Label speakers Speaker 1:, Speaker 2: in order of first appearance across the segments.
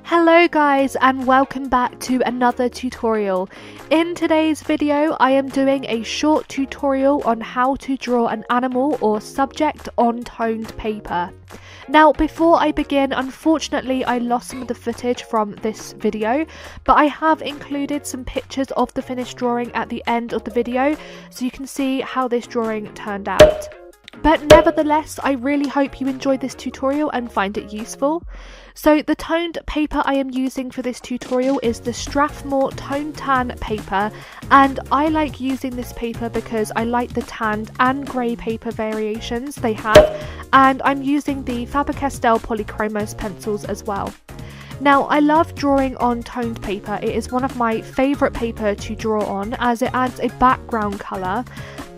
Speaker 1: Hello guys, and welcome back to another tutorial. In today's video I am doing a short tutorial on how to draw an animal or subject on toned paper. Now before I begin, unfortunately I lost some of the footage from this video, but I have included some pictures of the finished drawing at the end of the video so you can see how this drawing turned out. But nevertheless, I really hope you enjoyed this tutorial and find it useful. So the toned paper I am using for this tutorial is the Strathmore Tone Tan paper, and I like using this paper because I like the tanned and grey paper variations they have, and I'm using the Faber Castell polychromos pencils as well. Now, I love drawing on toned paper. It is one of my favourite paper to draw on as it adds a background colour,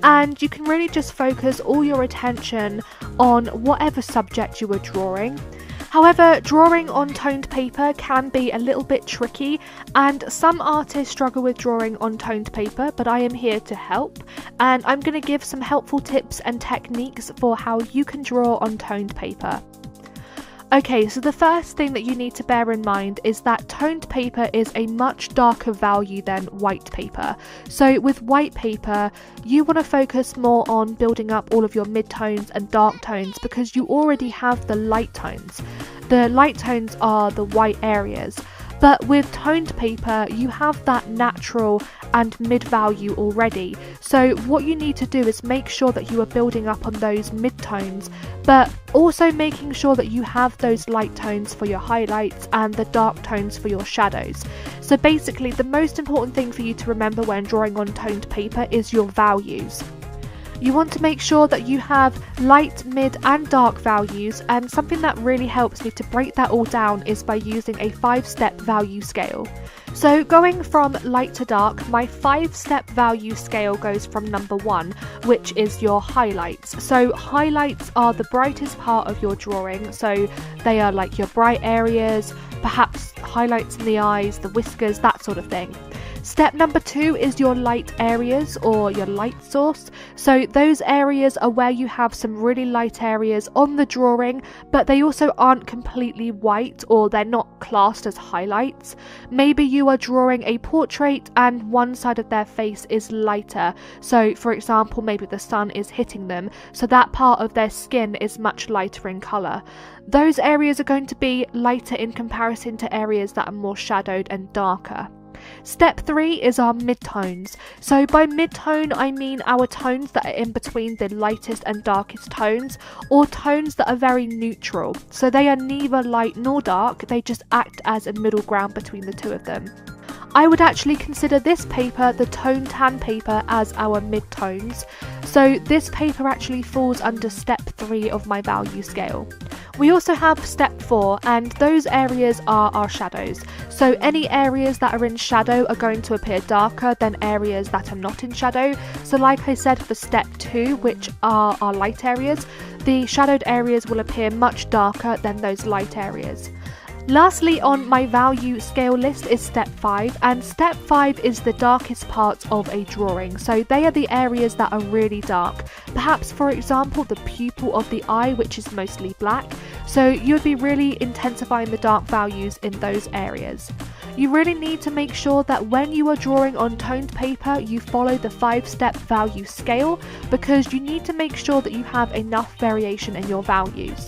Speaker 1: and you can really just focus all your attention on whatever subject you are drawing. However, drawing on toned paper can be a little bit tricky, and some artists struggle with drawing on toned paper, but I am here to help, and I'm going to give some helpful tips and techniques for how you can draw on toned paper. Okay, so the first thing that you need to bear in mind is that toned paper is a much darker value than white paper. So with white paper, you want to focus more on building up all of your midtones and dark tones because you already have the light tones. The light tones are the white areas. But with toned paper, you have that natural and mid value already. So what you need to do is make sure that you are building up on those mid-tones, but also making sure that you have those light tones for your highlights and the dark tones for your shadows. So basically, the most important thing for you to remember when drawing on toned paper is your values. You want to make sure that you have light, mid and dark values, and something that really helps me to break that all down is by using a 5-step value scale. So going from light to dark, my 5-step value scale goes from number 1, which is your highlights. So highlights are the brightest part of your drawing, so they are like your bright areas, perhaps highlights in the eyes, the whiskers, that sort of thing. Step number 2 is your light areas or your light source. So those areas are where you have some really light areas on the drawing, but they also aren't completely white or they're not classed as highlights. Maybe you are drawing a portrait and one side of their face is lighter. So for example, maybe the sun is hitting them, so that part of their skin is much lighter in colour. Those areas are going to be lighter in comparison to areas that are more shadowed and darker. Step 3 is our midtones. So by midtone I mean our tones that are in between the lightest and darkest tones, or tones that are very neutral. So they are neither light nor dark, they just act as a middle ground between the two of them. I would actually consider this paper, the Tone Tan paper, as our midtones. So this paper actually falls under step 3 of my value scale. We also have step 4, and those areas are our shadows. So any areas that are in shadow are going to appear darker than areas that are not in shadow. So like I said for step 2, which are our light areas, the shadowed areas will appear much darker than those light areas. Lastly on my value scale list is step 5, and step 5 is the darkest parts of a drawing. So they are the areas that are really dark. Perhaps for example the pupil of the eye, which is mostly black. So you would be really intensifying the dark values in those areas. You really need to make sure that when you are drawing on toned paper you follow the 5-step value scale, because you need to make sure that you have enough variation in your values.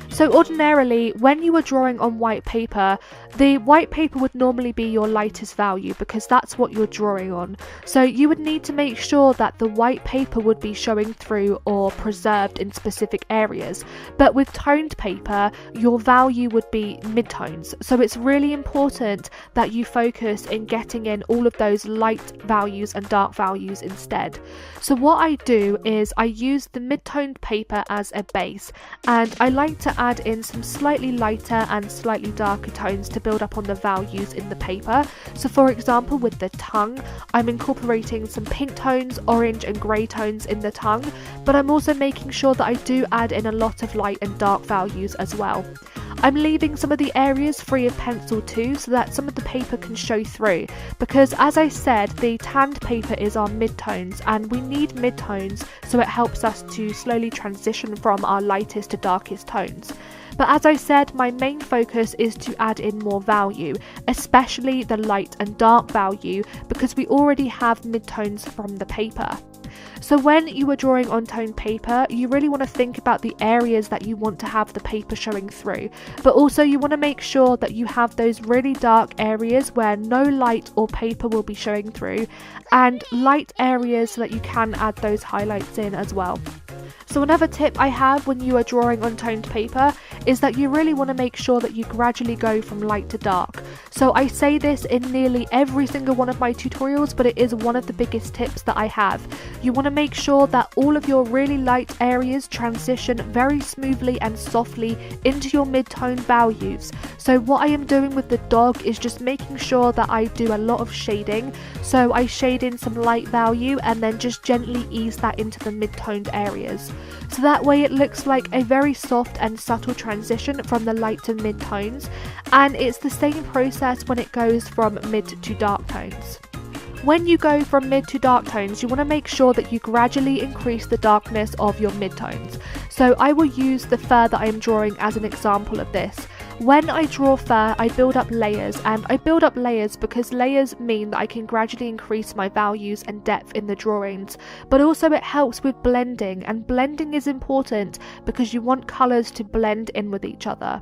Speaker 1: So ordinarily, when you are drawing on white paper, the white paper would normally be your lightest value because that's what you're drawing on. So you would need to make sure that the white paper would be showing through or preserved in specific areas. But with toned paper, your value would be midtones. So it's really important that you focus in getting in all of those light values and dark values instead. So what I do is I use the mid-toned paper as a base, and I like to add in some slightly lighter and slightly darker tones to build up on the values in the paper. So for example with the tongue, I'm incorporating some pink tones, orange and grey tones in the tongue, but I'm also making sure that I do add in a lot of light and dark values as well. I'm leaving some of the areas free of pencil too, so that some of the paper can show through, because as I said, the tanned paper is our midtones and we need midtones so it helps us to slowly transition from our lightest to darkest tones. But as I said, my main focus is to add in more value, especially the light and dark value, because we already have midtones from the paper. So when you are drawing on toned paper, you really want to think about the areas that you want to have the paper showing through, but also you want to make sure that you have those really dark areas where no light or paper will be showing through, and light areas so that you can add those highlights in as well. So another tip I have when you are drawing on toned paper is that you really want to make sure that you gradually go from light to dark. So I say this in nearly every single one of my tutorials, but it is one of the biggest tips that I have. You want to make sure that all of your really light areas transition very smoothly and softly into your mid-tone values. So what I am doing with the dog is just making sure that I do a lot of shading. So I shade in some light value and then just gently ease that into the mid-toned areas. So that way it looks like a very soft and subtle transition from the light to mid tones, and it's the same process when it goes from mid to dark tones. When you go from mid to dark tones, you want to make sure that you gradually increase the darkness of your midtones. So I will use the fur that I am drawing as an example of this. When I draw fur, I build up layers, and I build up layers because layers mean that I can gradually increase my values and depth in the drawings, but also it helps with blending, and blending is important because you want colours to blend in with each other.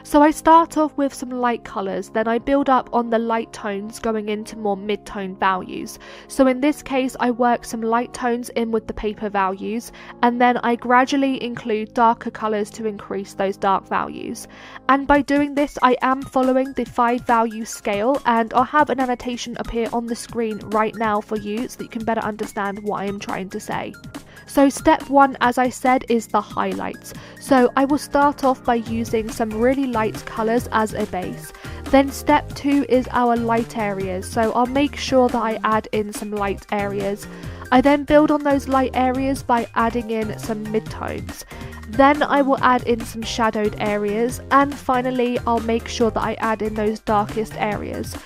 Speaker 1: So I start off with some light colours, then I build up on the light tones going into more mid-tone values. So in this case I work some light tones in with the paper values, and then I gradually include darker colours to increase those dark values. And by doing this I am following the 5 value scale, and I'll have an annotation appear on the screen right now for you so that you can better understand what I am trying to say. So step 1, as I said, is the highlights. So I will start off by using some really light colours as a base. Then step 2 is our light areas, so I'll make sure that I add in some light areas. I then build on those light areas by adding in some midtones. Then I will add in some shadowed areas, and finally I'll make sure that I add in those darkest areas.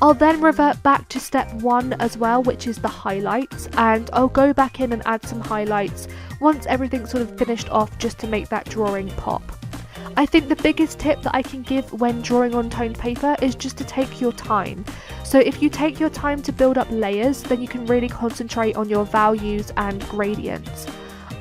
Speaker 1: I'll then revert back to step 1 as well, which is the highlights, and I'll go back in and add some highlights once everything's sort of finished off, just to make that drawing pop. I think the biggest tip that I can give when drawing on toned paper is just to take your time. So if you take your time to build up layers, then you can really concentrate on your values and gradients.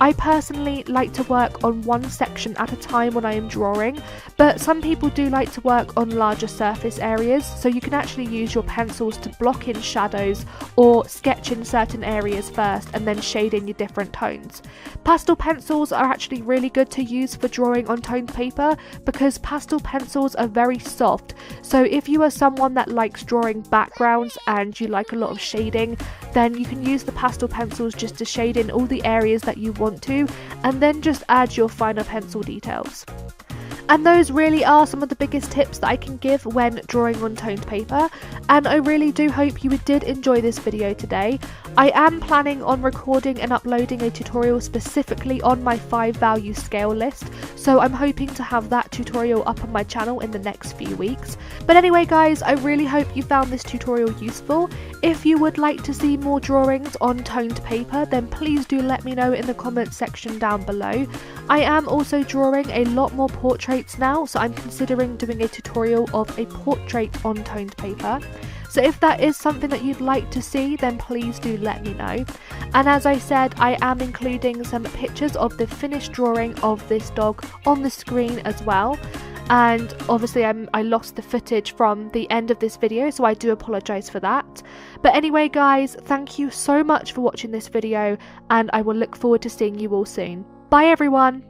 Speaker 1: I personally like to work on one section at a time when I am drawing, but some people do like to work on larger surface areas, so you can actually use your pencils to block in shadows or sketch in certain areas first and then shade in your different tones. Pastel pencils are actually really good to use for drawing on toned paper because pastel pencils are very soft, so if you are someone that likes drawing backgrounds and you like a lot of shading, then you can use the pastel pencils just to shade in all the areas that you want to, and then just add your finer pencil details. And those really are some of the biggest tips that I can give when drawing on toned paper, and I really do hope you did enjoy this video today. I am planning on recording and uploading a tutorial specifically on my 5 value scale list, so I'm hoping to have that tutorial up on my channel in the next few weeks. But anyway guys, I really hope you found this tutorial useful. If you would like to see more drawings on toned paper, then please do let me know in the comments section down below. I am also drawing a lot more portraits now, so I'm considering doing a tutorial of a portrait on toned paper. So if that is something that you'd like to see, then please do let me know. And as I said, I am including some pictures of the finished drawing of this dog on the screen as well. And obviously I lost the footage from the end of this video, so I do apologise for that. But anyway guys, thank you so much for watching this video, and I will look forward to seeing you all soon. Bye everyone!